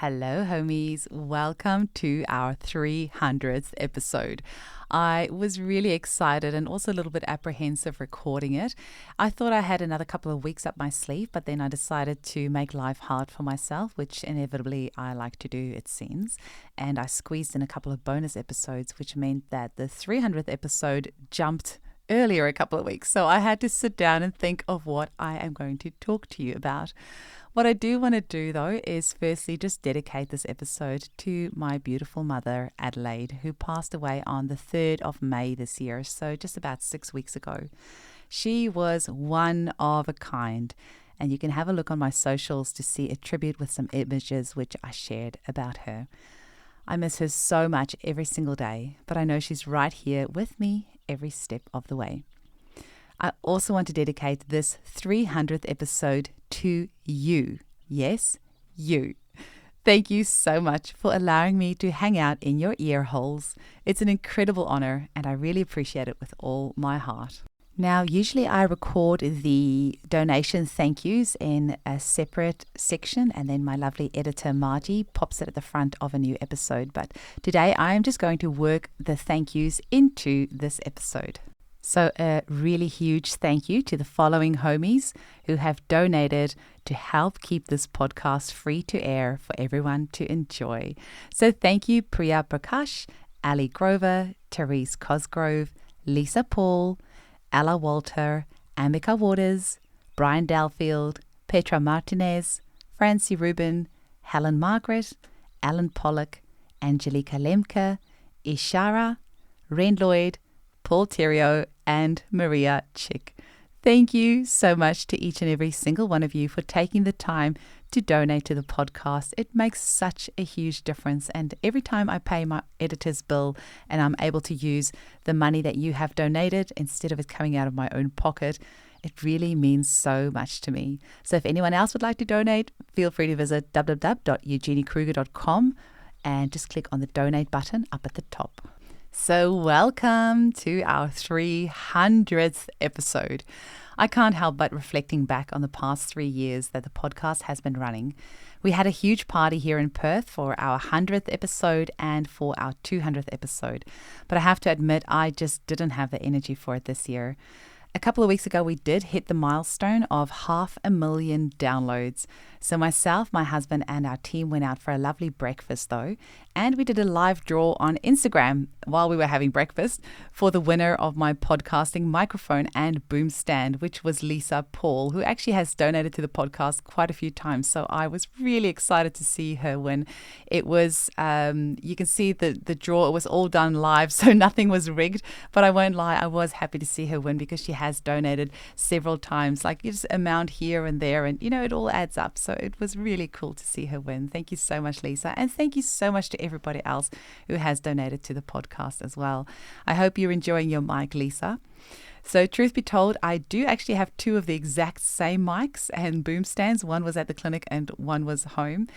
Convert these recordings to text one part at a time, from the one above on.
Hello, homies. Welcome to our 300th episode. I was really excited and also a little bit apprehensive recording it. I thought I had another couple of weeks up my sleeve, but then I decided to make life hard for myself, which inevitably I like to do, it seems. And I squeezed in a couple of bonus episodes, which meant that the 300th episode jumped earlier a couple of weeks. So I had to sit down and think of what I am going to talk to you about. What I do want to do, though, is firstly just dedicate this episode to my beautiful mother, Adelaide, who passed away on the 3rd of May this year, so just about 6 weeks ago. She was one of a kind, and you can have a look on my socials to see a tribute with some images which I shared about her. I miss her so much every single day, but I know she's right here with me every step of the way. I also want to dedicate this 300th episode to you. Yes, you. Thank you so much for allowing me to hang out in your ear holes. It's an incredible honor, and I really appreciate it with all my heart. Now, usually I record the donation thank yous in a separate section, and then my lovely editor Margie pops it at the front of a new episode. But today I am just going to work the thank yous into this episode. So a really huge thank you to the following homies who have donated to help keep this podcast free to air for everyone to enjoy. So thank you Priya Prakash, Ali Grover, Therese Cosgrove, Lisa Paul, Ella Walter, Ambika Waters, Brian Dalfield, Petra Martinez, Francie Rubin, Helen Margaret, Alan Pollock, Angelica Lemke, Ishara, Ren Lloyd, Paul Terrio, and Maria Chick. Thank you so much to each and every single one of you for taking the time to donate to the podcast. It makes such a huge difference. And every time I pay my editor's bill and I'm able to use the money that you have donated instead of it coming out of my own pocket, it really means so much to me. So if anyone else would like to donate, feel free to visit www.eugeniekruger.com and just click on the donate button up at the top. So welcome to our 300th episode. I can't help but reflecting back on the past 3 years that the podcast has been running. We had a huge party here in Perth for our 100th episode and for our 200th episode. But I have to admit, I just didn't have the energy for it this year. A couple of weeks ago, we did hit the milestone of 500,000 downloads. So myself, my husband, and our team went out for a lovely breakfast, though. And we did a live draw on Instagram while we were having breakfast for the winner of my podcasting microphone and boom stand, which was Lisa Paul, who actually has donated to the podcast quite a few times. So I was really excited to see her win. It was, you can see the draw, it was all done live, so nothing was rigged. But I won't lie, I was happy to see her win because she has donated several times, like just amount here and there, and it all adds up. So it was really cool to see her win. Thank you so much, Lisa, and thank you so much to everybody else who has donated to the podcast as well. I hope you're enjoying your mic, Lisa. So truth be told, I do actually have 2 of the exact same mics and boom stands. One was at the clinic and one was home,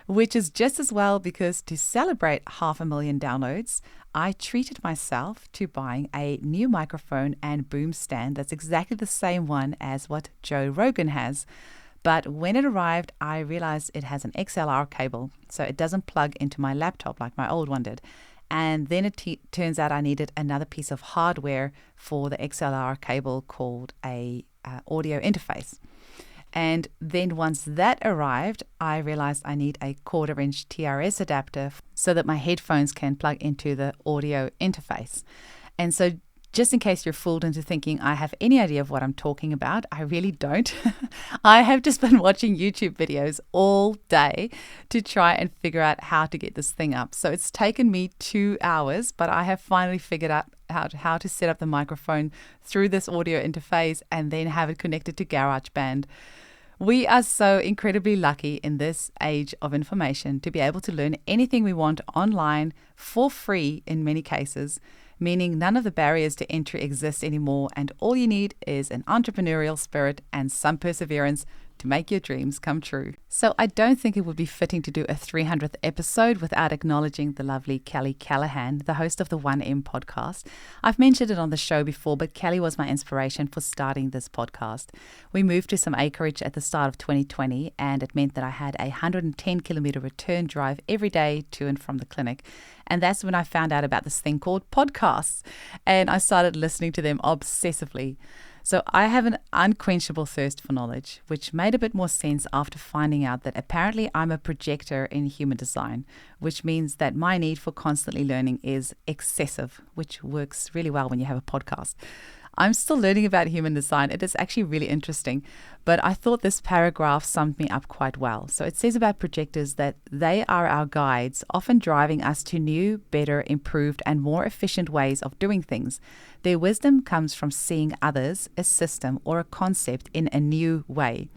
which is just as well because to celebrate 500,000 downloads, I treated myself to buying a new microphone and boom stand that's exactly the same one as what Joe Rogan has. But when it arrived, I realized it has an XLR cable, so it doesn't plug into my laptop like my old one did. And then it turns out I needed another piece of hardware for the XLR cable called a audio interface. And then once that arrived, I realized I need a 1/4-inch TRS adapter so that my headphones can plug into the audio interface. And so just in case you're fooled into thinking I have any idea of what I'm talking about, I really don't. I have just been watching YouTube videos all day to try and figure out how to get this thing up. So it's taken me 2 hours, but I have finally figured out how to set up the microphone through this audio interface and then have it connected to GarageBand. We are so incredibly lucky in this age of information to be able to learn anything we want online for free in many cases, meaning none of the barriers to entry exist anymore, and all you need is an entrepreneurial spirit and some perseverance to make your dreams come true. So I don't think it would be fitting to do a 300th episode without acknowledging the lovely Kelly Callahan, the host of the 1M podcast. I've mentioned it on the show before, but Kelly was my inspiration for starting this podcast. We moved to some acreage at the start of 2020, and it meant that I had a 110-kilometer return drive every day to and from the clinic. And that's when I found out about this thing called podcasts, and I started listening to them obsessively. So I have an unquenchable thirst for knowledge, which made a bit more sense after finding out that apparently I'm a projector in human design, which means that my need for constantly learning is excessive, which works really well when you have a podcast. I'm still learning about human design. It is actually really interesting, but I thought this paragraph summed me up quite well. So it says about projectors that they are our guides, often driving us to new, better, improved, and more efficient ways of doing things. Their wisdom comes from seeing others, a system, or a concept in a new way.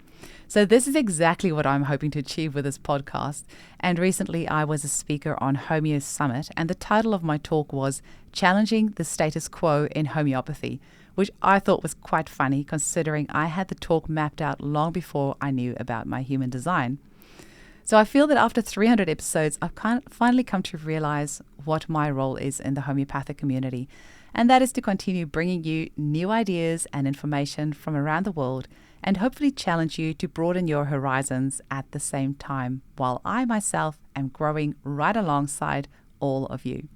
So this is exactly what I'm hoping to achieve with this podcast. And recently I was a speaker on Homeo Summit, and the title of my talk was Challenging the Status Quo in Homeopathy, which I thought was quite funny considering I had the talk mapped out long before I knew about my human design. So I feel that after 300 episodes, I've finally come to realize what my role is in the homeopathic community, and that is to continue bringing you new ideas and information from around the world and hopefully challenge you to broaden your horizons at the same time, while I myself am growing right alongside all of you.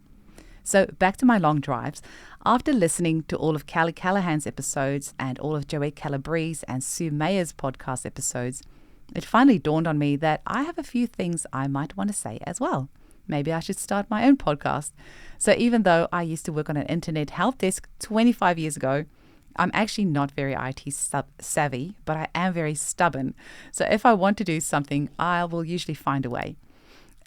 So back to my long drives. After listening to all of Kelly Callahan's episodes and all of Joette Calabrese's and Sue Mayer's podcast episodes, it finally dawned on me that I have a few things I might want to say as well. Maybe I should start my own podcast. So even though I used to work on an internet help desk 25 years ago, I'm actually not very IT savvy, but I am very stubborn. So if I want to do something, I will usually find a way.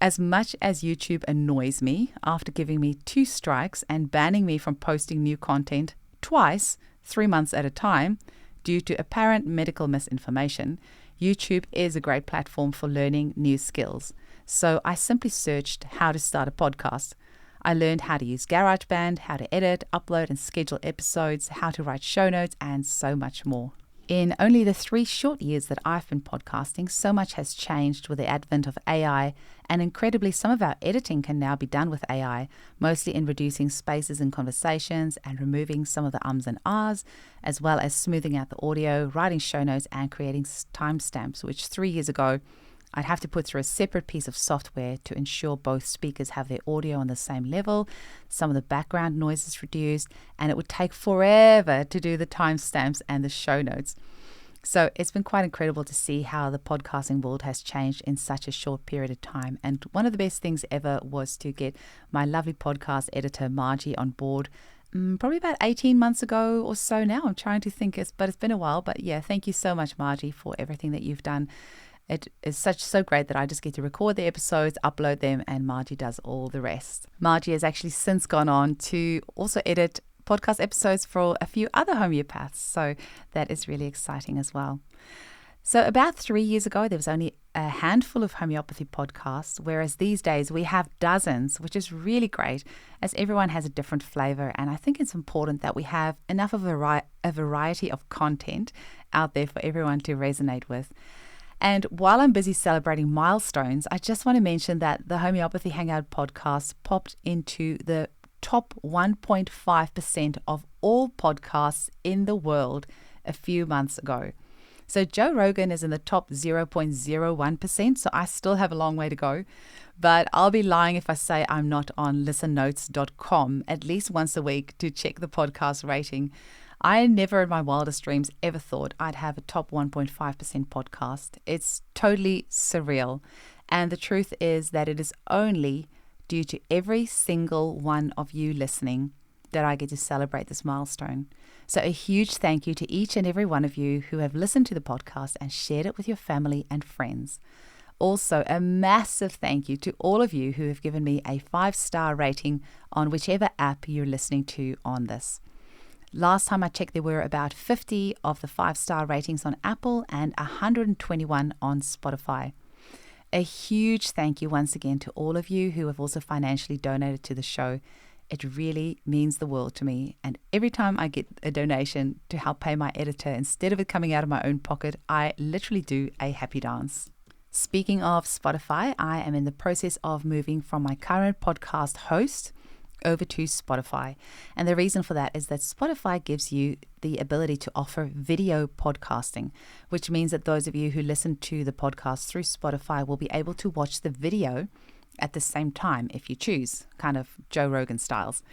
As much as YouTube annoys me after giving me 2 strikes and banning me from posting new content twice, 3 months at a time, due to apparent medical misinformation, YouTube is a great platform for learning new skills. So I simply searched how to start a podcast. I learned how to use GarageBand, how to edit, upload and schedule episodes, how to write show notes, and so much more. In only the 3 short years that I've been podcasting, so much has changed with the advent of AI, and incredibly, some of our editing can now be done with AI, mostly in reducing spaces in conversations and removing some of the ums and ahs, as well as smoothing out the audio, writing show notes, and creating timestamps, which 3 years ago, I'd have to put through a separate piece of software to ensure both speakers have their audio on the same level, some of the background noise is reduced, and it would take forever to do the timestamps and the show notes. So it's been quite incredible to see how the podcasting world has changed in such a short period of time. And one of the best things ever was to get my lovely podcast editor, Margie, on board probably about 18 months ago or so now. I'm trying to think, but it's been a while. But yeah, thank you so much, Margie, for everything that you've done. It is so great that I just get to record the episodes, upload them, and Margie does all the rest. Margie has actually since gone on to also edit podcast episodes for a few other homeopaths, so that is really exciting as well. So about 3 years ago, there was only a handful of homeopathy podcasts, whereas these days we have dozens, which is really great as everyone has a different flavor. And I think it's important that we have enough of a variety of content out there for everyone to resonate with. And while I'm busy celebrating milestones, I just want to mention that the Homeopathy Hangout podcast popped into the top 1.5% of all podcasts in the world a few months ago. So Joe Rogan is in the top 0.01%, so I still have a long way to go. But I'll be lying if I say I'm not on listennotes.com at least once a week to check the podcast rating. I never in my wildest dreams ever thought I'd have a top 1.5% podcast. It's totally surreal. And the truth is that it is only due to every single one of you listening that I get to celebrate this milestone. So a huge thank you to each and every one of you who have listened to the podcast and shared it with your family and friends. Also, a massive thank you to all of you who have given me a 5-star rating on whichever app you're listening to on this. Last time I checked, there were about 50 of the 5-star ratings on Apple and 121 on Spotify. A huge thank you once again to all of you who have also financially donated to the show. It really means the world to me. And every time I get a donation to help pay my editor, instead of it coming out of my own pocket, I literally do a happy dance. Speaking of Spotify, I am in the process of moving from my current podcast host over to Spotify. And the reason for that is that Spotify gives you the ability to offer video podcasting, which means that those of you who listen to the podcast through Spotify will be able to watch the video at the same time if you choose, kind of Joe Rogan styles.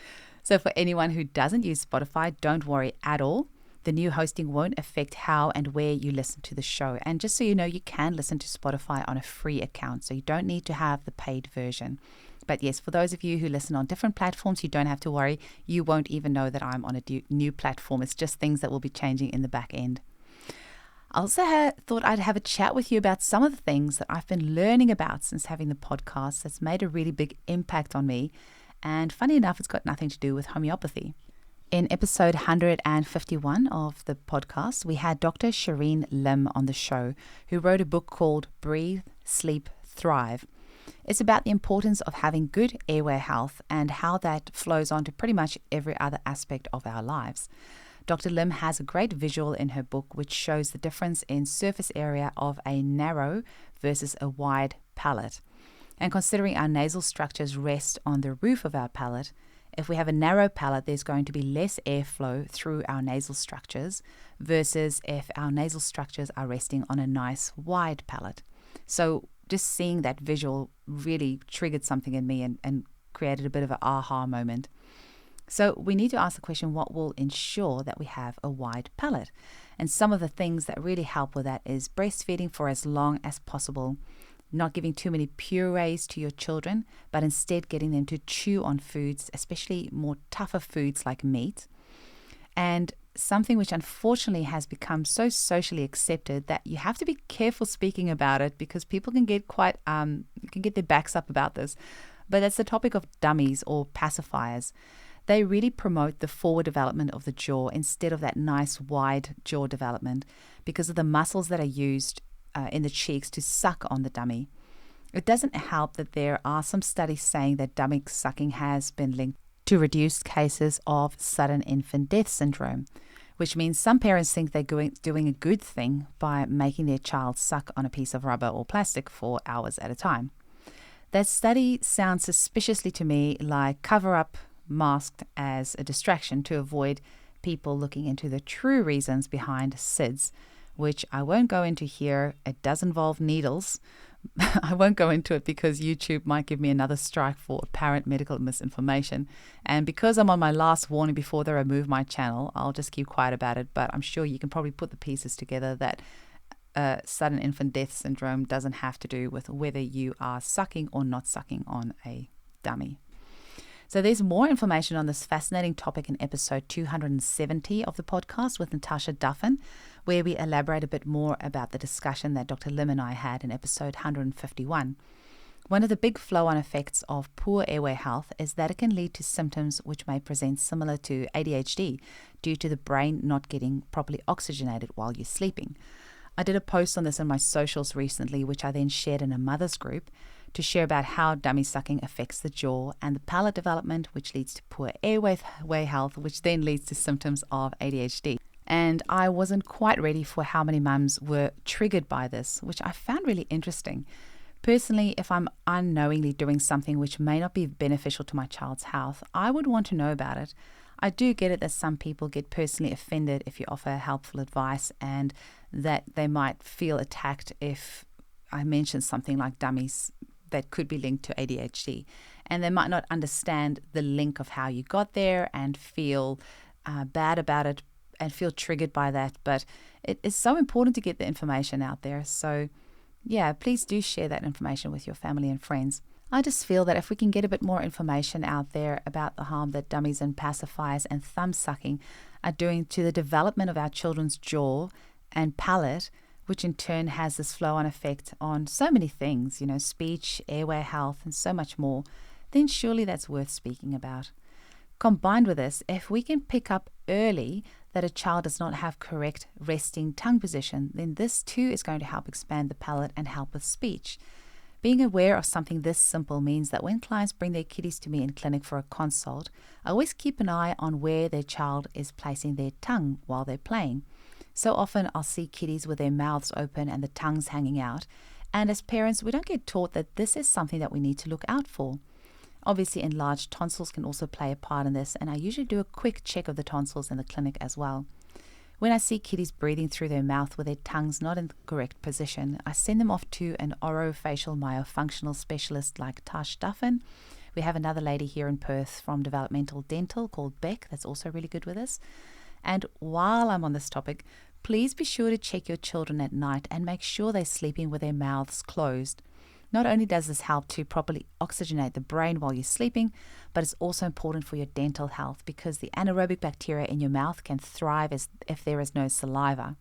So for anyone who doesn't use Spotify, don't worry at all. The new hosting won't affect how and where you listen to the show. And just so you know, you can listen to Spotify on a free account, so you don't need to have the paid version. But yes, for those of you who listen on different platforms, you don't have to worry. You won't even know that I'm on a new platform. It's just things that will be changing in the back end. I also thought I'd have a chat with you about some of the things that I've been learning about since having the podcast that's made a really big impact on me. And funny enough, it's got nothing to do with homeopathy. In episode 151 of the podcast, we had Dr. Shireen Lim on the show, who wrote a book called Breathe, Sleep, Thrive. It's about the importance of having good airway health and how that flows on to pretty much every other aspect of our lives. Dr. Lim has a great visual in her book which shows the difference in surface area of a narrow versus a wide palate. And considering our nasal structures rest on the roof of our palate, if we have a narrow palate, there's going to be less airflow through our nasal structures versus if our nasal structures are resting on a nice wide palate. So just seeing that visual really triggered something in me and created a bit of an aha moment. So we need to ask the question, what will ensure that we have a wide palate? And some of the things that really help with that is breastfeeding for as long as possible, not giving too many purees to your children, but instead getting them to chew on foods, especially more tougher foods like meat. And something which unfortunately has become so socially accepted that you have to be careful speaking about it because people can get can get their backs up about this. But that's the topic of dummies or pacifiers. They really promote the forward development of the jaw instead of that nice wide jaw development because of the muscles that are used in the cheeks to suck on the dummy. It doesn't help that there are some studies saying that dummy sucking has been linked to reduced cases of sudden infant death syndrome, which means some parents think they're doing a good thing by making their child suck on a piece of rubber or plastic for hours at a time. That study sounds suspiciously to me like cover-up masked as a distraction to avoid people looking into the true reasons behind SIDS, which I won't go into here. It does involve needles. I won't go into it because YouTube might give me another strike for apparent medical misinformation. And because I'm on my last warning before they remove my channel, I'll just keep quiet about it. But I'm sure you can probably put the pieces together that sudden infant death syndrome doesn't have to do with whether you are sucking or not sucking on a dummy. So there's more information on this fascinating topic in episode 270 of the podcast with Natasha Duffin, where we elaborate a bit more about the discussion that Dr. Lim and I had in episode 151. One of the big flow-on effects of poor airway health is that it can lead to symptoms which may present similar to ADHD due to the brain not getting properly oxygenated while you're sleeping. I did a post on this in my socials recently, which I then shared in a mother's group, to share about how dummy sucking affects the jaw and the palate development, which leads to poor airway health, which then leads to symptoms of ADHD. And I wasn't quite ready for how many mums were triggered by this, which I found really interesting. Personally, if I'm unknowingly doing something which may not be beneficial to my child's health, I would want to know about it. I do get it that some people get personally offended if you offer helpful advice and that they might feel attacked if I mention something like dummies that could be linked to ADHD. And they might not understand the link of how you got there and feel bad about it and feel triggered by that. But it is so important to get the information out there. So yeah, please do share that information with your family and friends. I just feel that if we can get a bit more information out there about the harm that dummies and pacifiers and thumb sucking are doing to the development of our children's jaw and palate, which in turn has this flow-on effect on so many things, speech, airway health, and so much more, then surely that's worth speaking about. Combined with this, if we can pick up early that a child does not have correct resting tongue position, then this too is going to help expand the palate and help with speech. Being aware of something this simple means that when clients bring their kitties to me in clinic for a consult, I always keep an eye on where their child is placing their tongue while they're playing. So often I'll see kitties with their mouths open and the tongues hanging out, and as parents we don't get taught that this is something that we need to look out for. Obviously enlarged tonsils can also play a part in this, and I usually do a quick check of the tonsils in the clinic as well. When I see kitties breathing through their mouth with their tongues not in the correct position, I send them off to an orofacial myofunctional specialist like Tash Duffin. We have another lady here in Perth from Developmental Dental called Beck that's also really good with this. And while I'm on this topic, please be sure to check your children at night and make sure they're sleeping with their mouths closed. Not only does this help to properly oxygenate the brain while you're sleeping, but it's also important for your dental health because the anaerobic bacteria in your mouth can thrive if there is no saliva.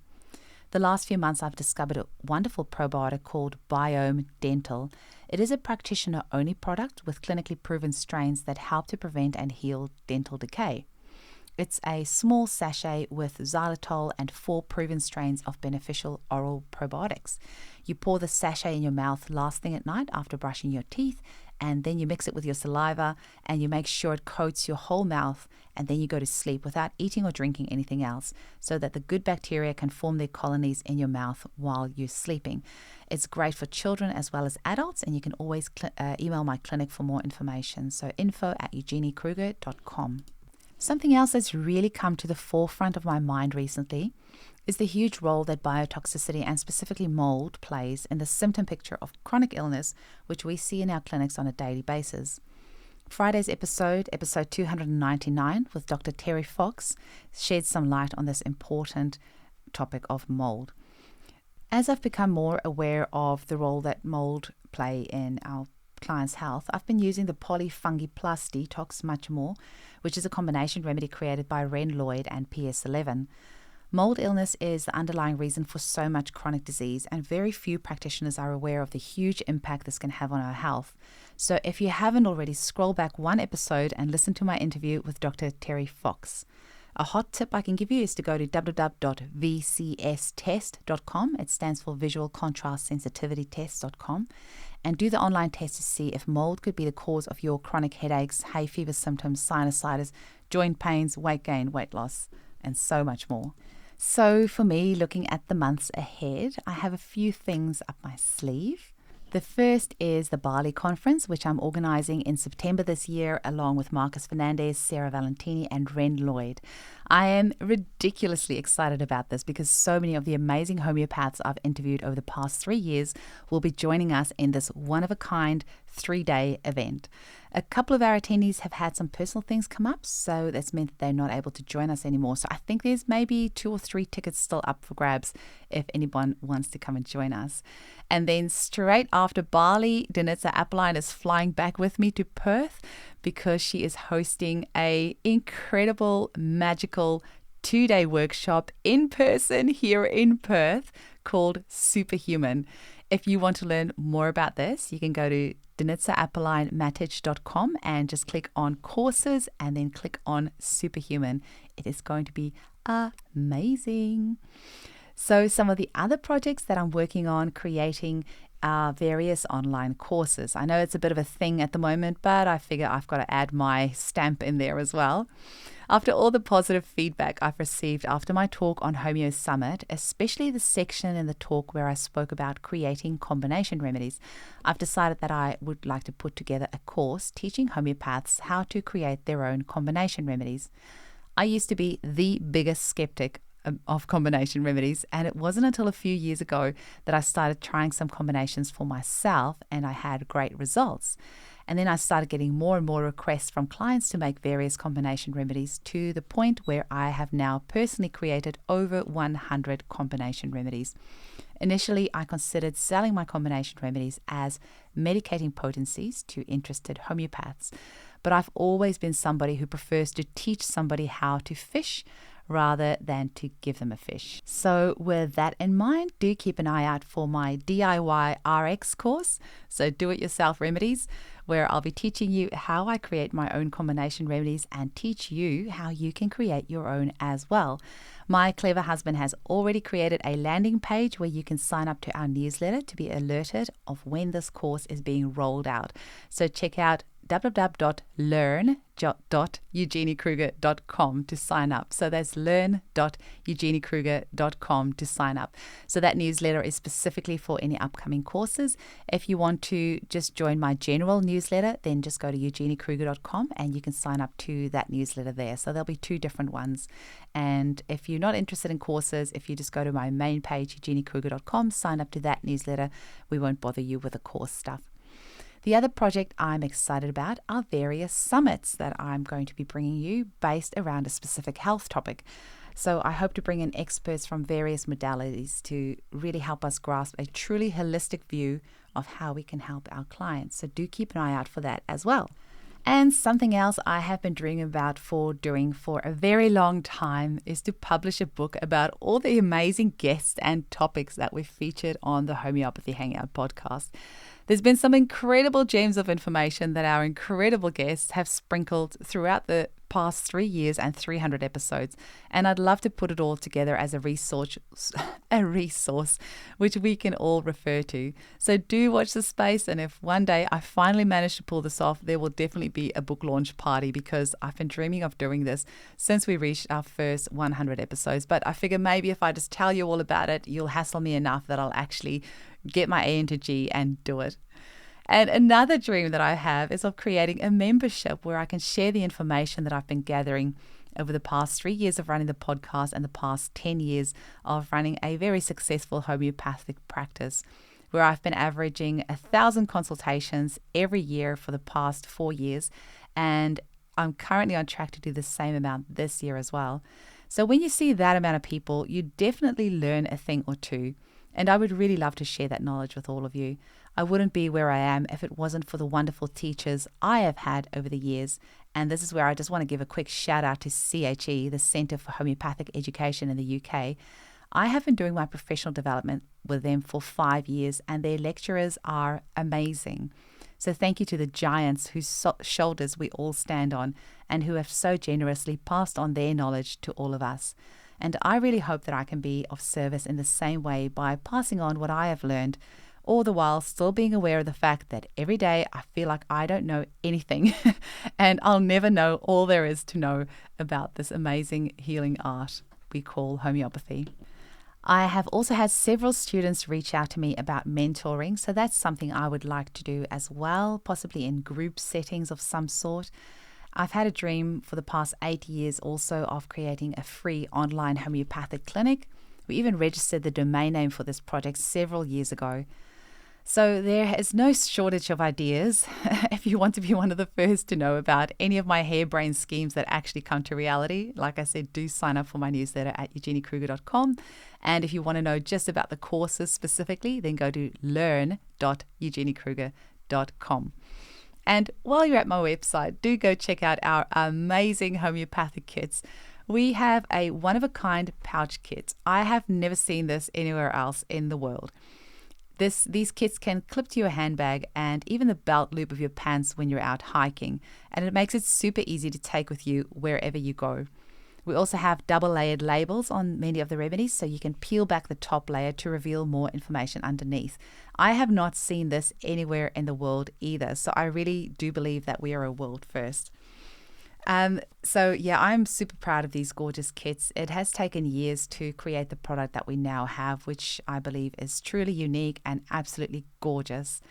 The last few months I've discovered a wonderful probiotic called Biome Dental. It is a practitioner-only product with clinically proven strains that help to prevent and heal dental decay. It's a small sachet with xylitol and 4 proven strains of beneficial oral probiotics. You pour the sachet in your mouth last thing at night after brushing your teeth, and then you mix it with your saliva and you make sure it coats your whole mouth, and then you go to sleep without eating or drinking anything else so that the good bacteria can form their colonies in your mouth while you're sleeping. It's great for children as well as adults, and you can always email my clinic for more information. So info@eugeniekruger.com. Something else that's really come to the forefront of my mind recently is the huge role that biotoxicity and specifically mold plays in the symptom picture of chronic illness, which we see in our clinics on a daily basis. Friday's episode 299 with Dr. Terry Fox, shed some light on this important topic of mold. As I've become more aware of the role that mold play in our clients' health, I've been using the Polyfungi Plus Detox much more, which is a combination remedy created by Ren Lloyd and PS11. Mold illness is the underlying reason for so much chronic disease, and very few practitioners are aware of the huge impact this can have on our health. So if you haven't already, scroll back one episode and listen to my interview with Dr. Terry Fox. A hot tip I can give you is to go to www.vcstest.com. It stands for Visual Contrast Sensitivity Test.com, and do the online test to see if mold could be the cause of your chronic headaches, hay fever symptoms, sinusitis, joint pains, weight gain, weight loss, and so much more. So for me, looking at the months ahead, I have a few things up my sleeve. The first is the Bali conference, which I'm organizing in September this year, along with Marcus Fernandez, Sarah Valentini, and Ren Lloyd. I am ridiculously excited about this because so many of the amazing homeopaths I've interviewed over the past 3 years will be joining us in this one-of-a-kind 3-day event. A couple of our attendees have had some personal things come up, so that's meant that they're not able to join us anymore. So I think there's maybe 2 or 3 tickets still up for grabs if anyone wants to come and join us. And then straight after Bali, Danitza Appeline is flying back with me to Perth because she is hosting a incredible, magical 2-day workshop in person here in Perth called Superhuman. If you want to learn more about this, you can go to danitzaappeline.com and just click on courses and then click on Superhuman. It is going to be amazing. So some of the other projects that I'm working on creating are various online courses. I know it's a bit of a thing at the moment, but I figure I've got to add my stamp in there as well. After all the positive feedback I've received after my talk on Homeo Summit, especially the section in the talk where I spoke about creating combination remedies, I've decided that I would like to put together a course teaching homeopaths how to create their own combination remedies. I used to be the biggest skeptic of combination remedies, and it wasn't until a few years ago that I started trying some combinations for myself and I had great results. And then I started getting more and more requests from clients to make various combination remedies to the point where I have now personally created over 100 combination remedies. Initially, I considered selling my combination remedies as medicating potencies to interested homeopaths, but I've always been somebody who prefers to teach somebody how to fish rather than to give them a fish. So with that in mind, do keep an eye out for my DIY RX course, so do-it-yourself remedies, where I'll be teaching you how I create my own combination remedies and teach you how you can create your own as well. My clever husband has already created a landing page where you can sign up to our newsletter to be alerted of when this course is being rolled out. So check out www.learn.eugeniekruger.com to sign up. So that's learn.eugeniekruger.com to sign up. So that newsletter is specifically for any upcoming courses. If you want to just join my general newsletter, then just go to eugeniekruger.com and you can sign up to that newsletter there. So there'll be 2 different ones. And if you're not interested in courses, if you just go to my main page, eugeniekruger.com, sign up to that newsletter, we won't bother you with the course stuff. The other project I'm excited about are various summits that I'm going to be bringing you based around a specific health topic. So I hope to bring in experts from various modalities to really help us grasp a truly holistic view of how we can help our clients. So do keep an eye out for that as well. And something else I have been dreaming about doing for a very long time is to publish a book about all the amazing guests and topics that we've featured on the Homeopathy Hangout podcast. There's been some incredible gems of information that our incredible guests have sprinkled throughout the past 3 years and 300 episodes. And I'd love to put it all together as a resource which we can all refer to. So do watch the space. And if one day I finally manage to pull this off, there will definitely be a book launch party, because I've been dreaming of doing this since we reached our first 100 episodes. But I figure maybe if I just tell you all about it, you'll hassle me enough that I'll actually get my A into G and do it. And another dream that I have is of creating a membership where I can share the information that I've been gathering over the past 3 years of running the podcast and the past 10 years of running a very successful homeopathic practice, where I've been averaging 1,000 consultations every year for the past 4 years. And I'm currently on track to do the same amount this year as well. So when you see that amount of people, you definitely learn a thing or two. And I would really love to share that knowledge with all of you. I wouldn't be where I am if it wasn't for the wonderful teachers I have had over the years. And this is where I just want to give a quick shout out to CHE, the Centre for Homeopathic Education in the UK. I have been doing my professional development with them for 5 years, and their lecturers are amazing. So thank you to the giants whose shoulders we all stand on and who have so generously passed on their knowledge to all of us. And I really hope that I can be of service in the same way by passing on what I have learned, all the while still being aware of the fact that every day I feel like I don't know anything and I'll never know all there is to know about this amazing healing art we call homeopathy. I have also had several students reach out to me about mentoring, so that's something I would like to do as well, possibly in group settings of some sort. I've had a dream for the past 8 years also of creating a free online homeopathic clinic. We even registered the domain name for this project several years ago. So there is no shortage of ideas. If you want to be one of the first to know about any of my harebrained schemes that actually come to reality, like I said, do sign up for my newsletter at eugeniekruger.com. And if you want to know just about the courses specifically, then go to learn.eugeniekruger.com. And while you're at my website, do go check out our amazing homeopathic kits. We have a one-of-a-kind pouch kit. I have never seen this anywhere else in the world. These kits can clip to your handbag and even the belt loop of your pants when you're out hiking, and it makes it super easy to take with you wherever you go. We also have double-layered labels on many of the remedies, so you can peel back the top layer to reveal more information underneath. I have not seen this anywhere in the world either, so I really do believe that we are a world first. So yeah, I'm super proud of these gorgeous kits. It has taken years to create the product that we now have, which I believe is truly unique and absolutely gorgeous.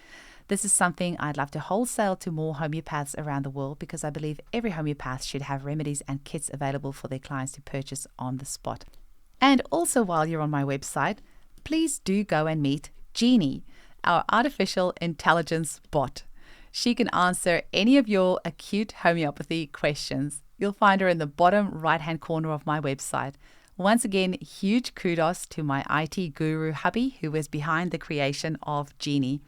This is something I'd love to wholesale to more homeopaths around the world, because I believe every homeopath should have remedies and kits available for their clients to purchase on the spot. And also, while you're on my website, please do go and meet Eugénie, our artificial intelligence bot. She can answer any of your acute homeopathy questions. You'll find her in the bottom right-hand corner of my website. Once again, huge kudos to my IT guru hubby, who was behind the creation of Eugénie.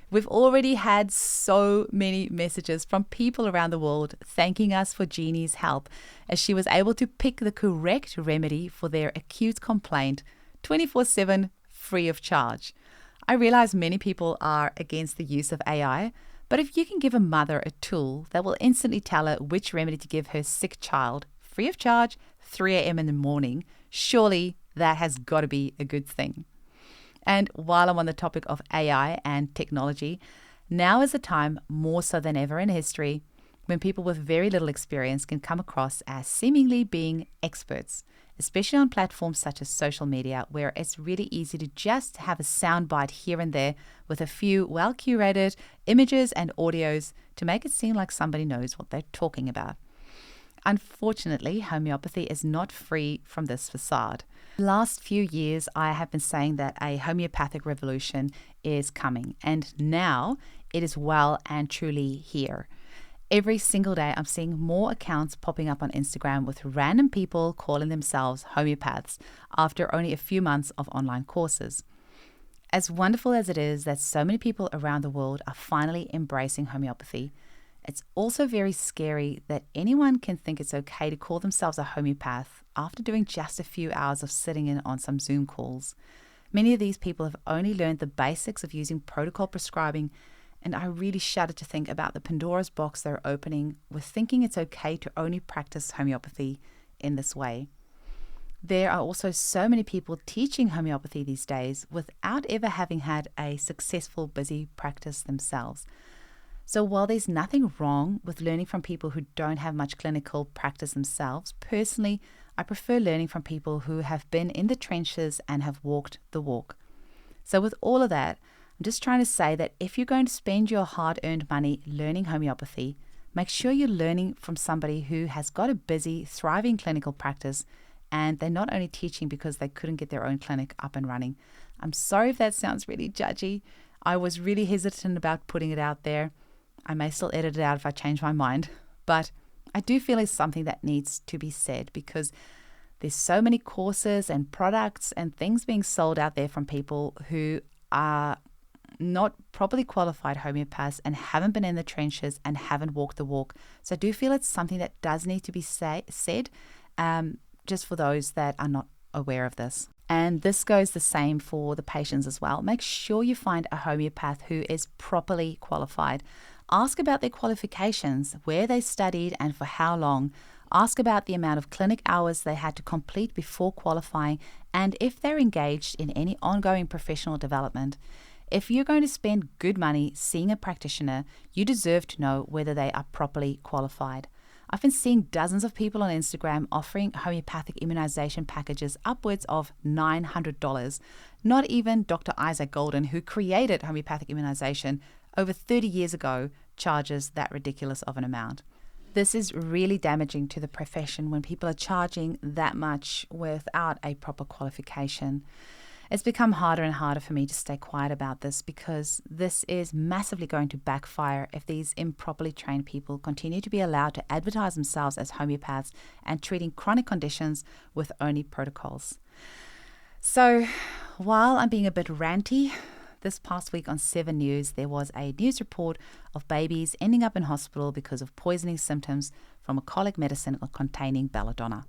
We've already had so many messages from people around the world thanking us for Jeannie's help as she was able to pick the correct remedy for their acute complaint 24/7 free of charge. I realize many people are against the use of AI, but if you can give a mother a tool that will instantly tell her which remedy to give her sick child free of charge, 3 a.m. in the morning, surely that has got to be a good thing. And while I'm on the topic of AI and technology, now is a time more so than ever in history when people with very little experience can come across as seemingly being experts, especially on platforms such as social media, where it's really easy to just have a soundbite here and there with a few well-curated images and audios to make it seem like somebody knows what they're talking about. Unfortunately, homeopathy is not free from this facade. The last few years, I have been saying that a homeopathic revolution is coming, and now it is well and truly here. Every single day, I'm seeing more accounts popping up on Instagram with random people calling themselves homeopaths after only a few months of online courses. As wonderful as it is that so many people around the world are finally embracing homeopathy, it's also very scary that anyone can think it's okay to call themselves a homeopath after doing just a few hours of sitting in on some Zoom calls. Many of these people have only learned the basics of using protocol prescribing, and I really shudder to think about the Pandora's box they're opening with thinking it's okay to only practice homeopathy in this way. There are also so many people teaching homeopathy these days without ever having had a successful busy practice themselves. So while there's nothing wrong with learning from people who don't have much clinical practice themselves, personally, I prefer learning from people who have been in the trenches and have walked the walk. So with all of that, I'm just trying to say that if you're going to spend your hard-earned money learning homeopathy, make sure you're learning from somebody who has got a busy, thriving clinical practice, and they're not only teaching because they couldn't get their own clinic up and running. I'm sorry if that sounds really judgy. I was really hesitant about putting it out there. I may still edit it out if I change my mind, but I do feel it's something that needs to be said because there's so many courses and products and things being sold out there from people who are not properly qualified homeopaths and haven't been in the trenches and haven't walked the walk. So I do feel it's something that does need to be said, just for those that are not aware of this. And this goes the same for the patients as well. Make sure you find a homeopath who is properly qualified. Ask about their qualifications, where they studied and for how long. Ask about the amount of clinic hours they had to complete before qualifying and if they're engaged in any ongoing professional development. If you're going to spend good money seeing a practitioner, you deserve to know whether they are properly qualified. I've been seeing dozens of people on Instagram offering homeopathic immunization packages upwards of $900. Not even Dr. Isaac Golden, who created homeopathic immunization over 30 years ago, charges that ridiculous of an amount. This is really damaging to the profession when people are charging that much without a proper qualification. It's become harder and harder for me to stay quiet about this because this is massively going to backfire if these improperly trained people continue to be allowed to advertise themselves as homeopaths and treating chronic conditions with only protocols. So while I'm being a bit ranty, this past week on 7 News, there was a news report of babies ending up in hospital because of poisoning symptoms from a colic medicine containing belladonna.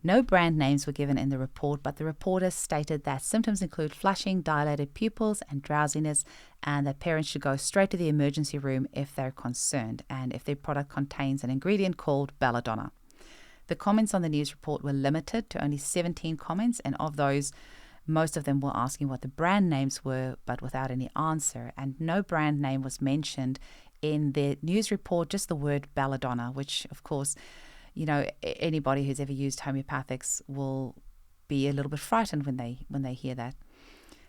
No brand names were given in the report, but the reporter stated that symptoms include flushing, dilated pupils, and drowsiness, and that parents should go straight to the emergency room if they're concerned and if their product contains an ingredient called belladonna. The comments on the news report were limited to only 17 comments, and of those, most of them were asking what the brand names were, but without any answer, and no brand name was mentioned in the news report, just the word belladonna, which, of course, you know, anybody who's ever used homeopathics will be a little bit frightened when they hear that.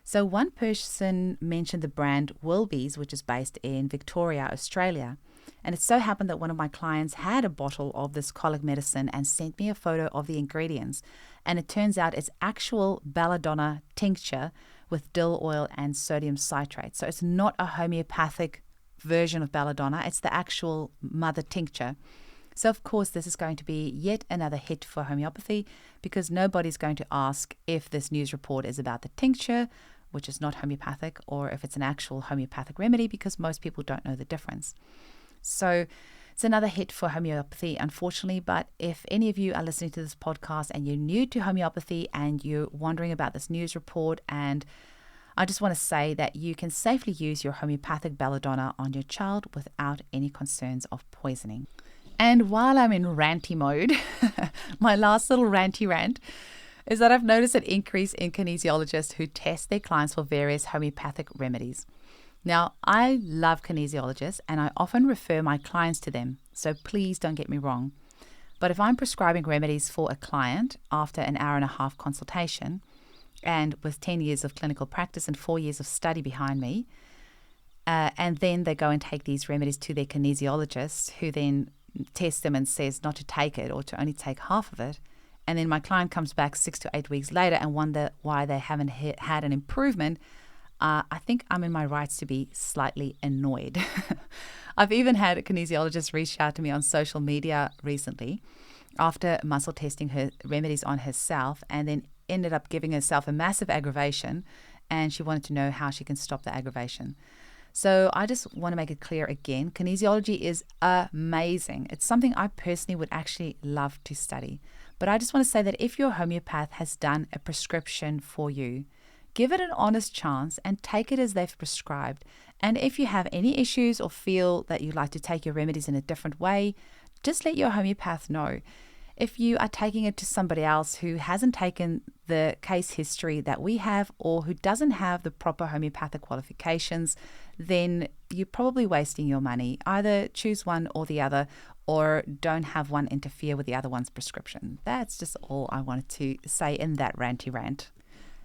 So one person mentioned the brand Wilby's, which is based in Victoria, Australia. And it so happened that one of my clients had a bottle of this colic medicine and sent me a photo of the ingredients. And it turns out it's actual belladonna tincture with dill oil and sodium citrate. So it's not a homeopathic version of belladonna. It's the actual mother tincture. So, of course, this is going to be yet another hit for homeopathy because nobody's going to ask if this news report is about the tincture which is not homeopathic, or if it's an actual homeopathic remedy, because most people don't know the difference. So it's another hit for homeopathy, unfortunately. But if any of you are listening to this podcast and you're new to homeopathy and you're wondering about this news report, and I just want to say that you can safely use your homeopathic belladonna on your child without any concerns of poisoning. And while I'm in ranty mode, my last little ranty rant is that I've noticed an increase in kinesiologists who test their clients for various homeopathic remedies. Now, I love kinesiologists and I often refer my clients to them, so please don't get me wrong. But if I'm prescribing remedies for a client after an hour and a half consultation, and with 10 years of clinical practice and 4 years of study behind me, and then they go and take these remedies to their kinesiologist, who then tests them and says not to take it or to only take half of it, and then my client comes back 6 to 8 weeks later and wonder why they haven't had an improvement, I think I'm in my rights to be slightly annoyed. I've even had a kinesiologist reach out to me on social media recently after muscle testing her remedies on herself, and then ended up giving herself a massive aggravation, and she wanted to know how she can stop the aggravation. So I just want to make it clear again, kinesiology is amazing. It's something I personally would actually love to study. But I just want to say that if your homeopath has done a prescription for you, give it an honest chance and take it as they've prescribed. And if you have any issues or feel that you'd like to take your remedies in a different way, just let your homeopath know. If you are taking it to somebody else who hasn't taken the case history that we have, or who doesn't have the proper homeopathic qualifications, then you're probably wasting your money. Either choose one or the other, or don't have one interfere with the other one's prescription. That's just all I wanted to say in that ranty rant.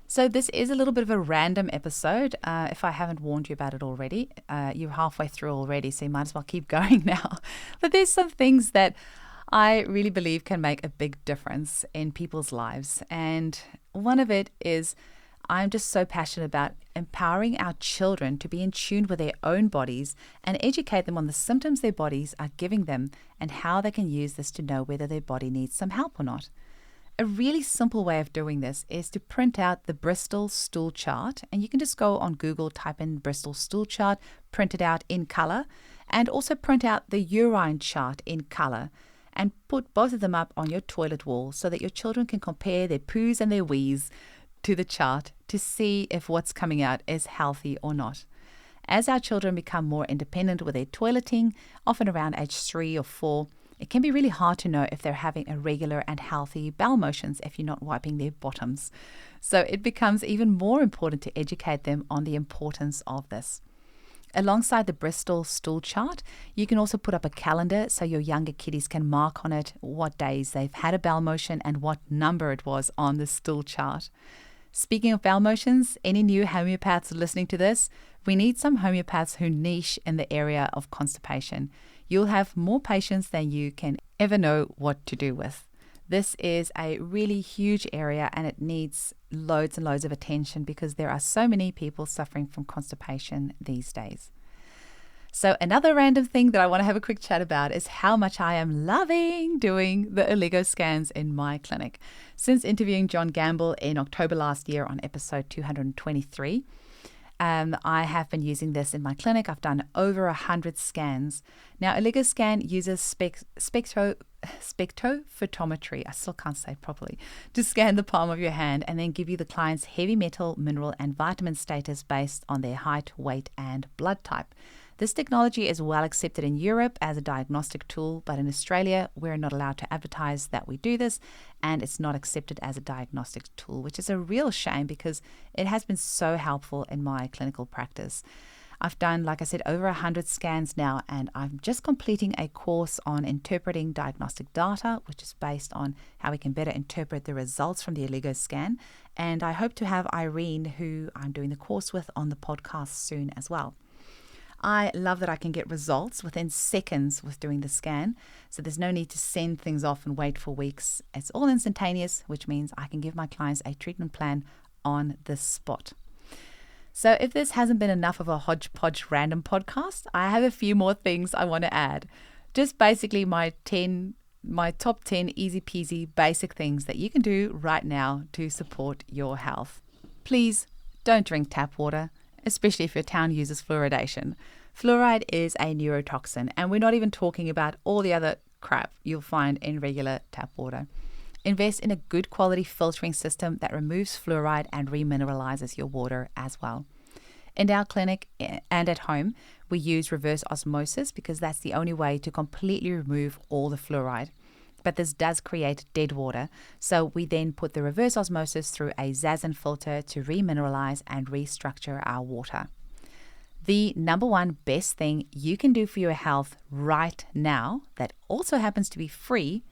So this is a little bit of a random episode. If I haven't warned you about it already, you're halfway through already, so you might as well keep going now. But there's some things that I really believe can make a big difference in people's lives. And one of it is I'm just so passionate about empowering our children to be in tune with their own bodies and educate them on the symptoms their bodies are giving them and how they can use this to know whether their body needs some help or not. A really simple way of doing this is to print out the Bristol stool chart, and you can just go on Google, type in Bristol stool chart, print it out in color, and also print out the urine chart in color, and put both of them up on your toilet wall so that your children can compare their poos and their wees to the chart to see if what's coming out is healthy or not. As our children become more independent with their toileting, often around age 3 or 4, it can be really hard to know if they're having a regular and healthy bowel motions if you're not wiping their bottoms. So it becomes even more important to educate them on the importance of this. Alongside the Bristol stool chart, you can also put up a calendar so your younger kiddies can mark on it what days they've had a bowel motion and what number it was on the stool chart. Speaking of bowel motions, any new homeopaths listening to this, we need some homeopaths who niche in the area of constipation. You'll have more patients than you can ever know what to do with. This is a really huge area and it needs loads and loads of attention because there are so many people suffering from constipation these days. So another random thing that I want to have a quick chat about is how much I am loving doing the oligo scans in my clinic. Since interviewing John Gamble in October last year on episode 223, I have been using this in my clinic. I've done over 100 scans. Now, OligoScan uses spectrophotometry, I still can't say it properly, to scan the palm of your hand and then give you the client's heavy metal, mineral, and vitamin status based on their height, weight, and blood type. This technology is well accepted in Europe as a diagnostic tool, but in Australia, we're not allowed to advertise that we do this, and it's not accepted as a diagnostic tool, which is a real shame because it has been so helpful in my clinical practice. I've done, like I said, over 100 scans now, and I'm just completing a course on interpreting diagnostic data, which is based on how we can better interpret the results from the Oligo scan. And I hope to have Irene, who I'm doing the course with, on the podcast soon as well. I love that I can get results within seconds with doing the scan, so there's no need to send things off and wait for weeks. It's all instantaneous, which means I can give my clients a treatment plan on the spot. So if this hasn't been enough of a hodgepodge random podcast, I have a few more things I want to add. Just basically my top 10 easy peasy basic things that you can do right now to support your health. Please don't drink tap water, especially if your town uses fluoridation. Fluoride is a neurotoxin, and we're not even talking about all the other crap you'll find in regular tap water. Invest in a good quality filtering system that removes fluoride and remineralizes your water as well. In our clinic and at home, we use reverse osmosis because that's the only way to completely remove all the fluoride. But this does create dead water, so we then put the reverse osmosis through a Zazen filter to remineralize and restructure our water. The number one best thing you can do for your health right now, that also happens to be free,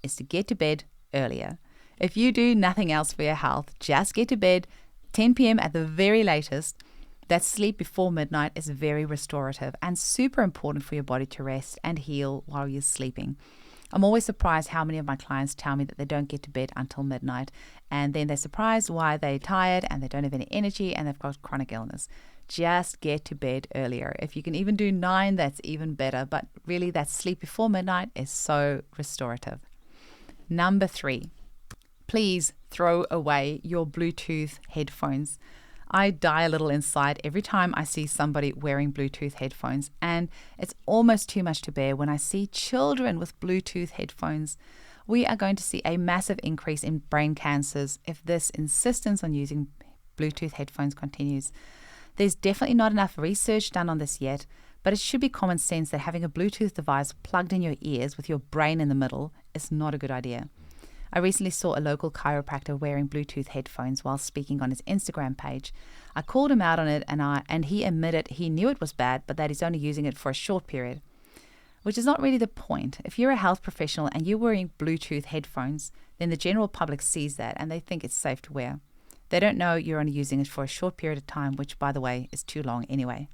is to get to bed earlier. If you do nothing else for your health, just get to bed 10 p.m. at the very latest. That sleep before midnight is very restorative and super important for your body to rest and heal while you're sleeping. I'm always surprised how many of my clients tell me that they don't get to bed until midnight, and then they're surprised why they're tired and they don't have any energy and they've got chronic illness. Just get to bed earlier. If you can even do 9, that's even better. But really, that sleep before midnight is so restorative. Number 3, please throw away your Bluetooth headphones. I die a little inside every time I see somebody wearing Bluetooth headphones, and it's almost too much to bear when I see children with Bluetooth headphones. We are going to see a massive increase in brain cancers if this insistence on using Bluetooth headphones continues. There's definitely not enough research done on this yet, but it should be common sense that having a Bluetooth device plugged in your ears with your brain in the middle is not a good idea. I recently saw a local chiropractor wearing Bluetooth headphones while speaking on his Instagram page. I called him out on it and he admitted he knew it was bad, but that he's only using it for a short period, which is not really the point. If you're a health professional and you're wearing Bluetooth headphones, then the general public sees that and they think it's safe to wear. They don't know you're only using it for a short period of time, which, by the way, is too long anyway.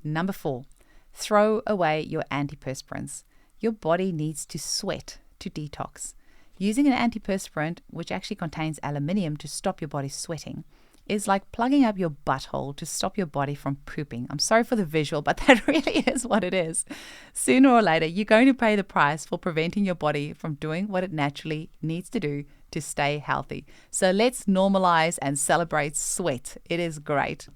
Number 4, throw away your antiperspirants. Your body needs to sweat to detox. Using an antiperspirant, which actually contains aluminium to stop your body sweating, is like plugging up your butthole to stop your body from pooping. I'm sorry for the visual, but that really is what it is. Sooner or later, you're going to pay the price for preventing your body from doing what it naturally needs to do to stay healthy. So let's normalize and celebrate sweat. It is great.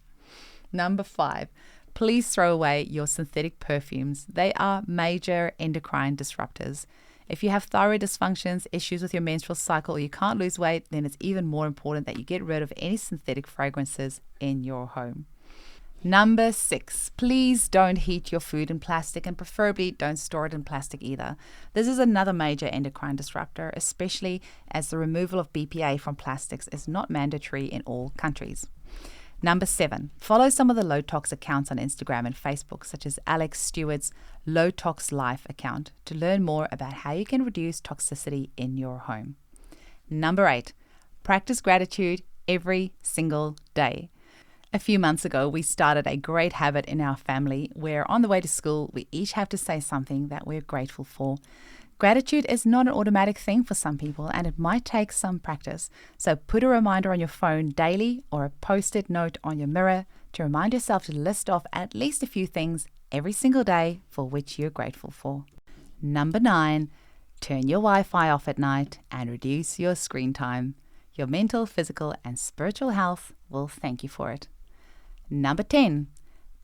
Number 5, please throw away your synthetic perfumes. They are major endocrine disruptors. If you have thyroid dysfunctions, issues with your menstrual cycle, or you can't lose weight, then it's even more important that you get rid of any synthetic fragrances in your home. Number 6, please don't heat your food in plastic, and preferably don't store it in plastic either. This is another major endocrine disruptor, especially as the removal of BPA from plastics is not mandatory in all countries. Number 7, follow some of the low tox accounts on Instagram and Facebook, such as Alex Stewart's Low Tox Life account, to learn more about how you can reduce toxicity in your home. Number 8, practice gratitude every single day. A few months ago, we started a great habit in our family where on the way to school, we each have to say something that we're grateful for. Gratitude is not an automatic thing for some people, and it might take some practice. So put a reminder on your phone daily or a post-it note on your mirror to remind yourself to list off at least a few things every single day for which you're grateful for. Number 9, turn your Wi-Fi off at night and reduce your screen time. Your mental, physical, and spiritual health will thank you for it. Number 10,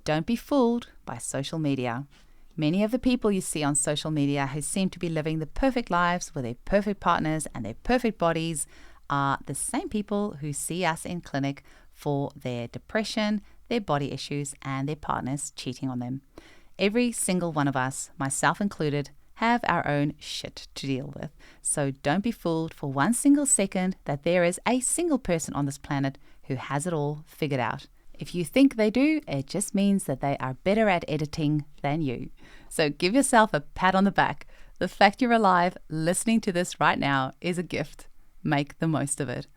don't be fooled by social media. Many of the people you see on social media who seem to be living the perfect lives with their perfect partners and their perfect bodies are the same people who see us in clinic for their depression, their body issues, and their partners cheating on them. Every single one of us, myself included, have our own shit to deal with. So don't be fooled for one single second that there is a single person on this planet who has it all figured out. If you think they do, it just means that they are better at editing than you. So give yourself a pat on the back. The fact you're alive, listening to this right now, is a gift. Make the most of it.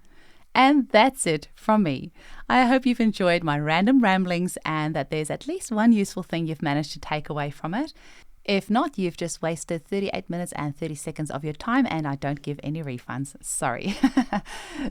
And that's it from me. I hope you've enjoyed my random ramblings and that there's at least one useful thing you've managed to take away from it. If not, you've just wasted 38 minutes and 30 seconds of your time, and I don't give any refunds. Sorry.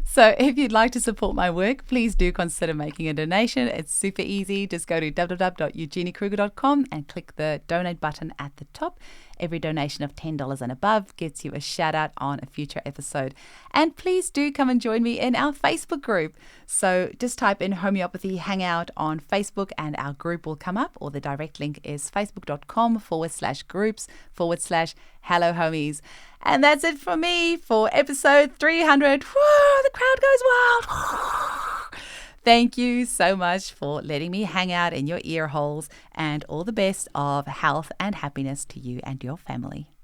So if you'd like to support my work, please do consider making a donation. It's super easy. Just go to www.eugeniekruger.com and click the donate button at the top. Every donation of $10 and above gets you a shout out on a future episode. And please do come and join me in our Facebook group. So just type in Homeopathy Hangout on Facebook and our group will come up, or the direct link is facebook.com/groups/Hello Homies. And that's it for me for episode 300. Whoa, the crowd goes wild. Thank you so much for letting me hang out in your ear holes, and all the best of health and happiness to you and your family.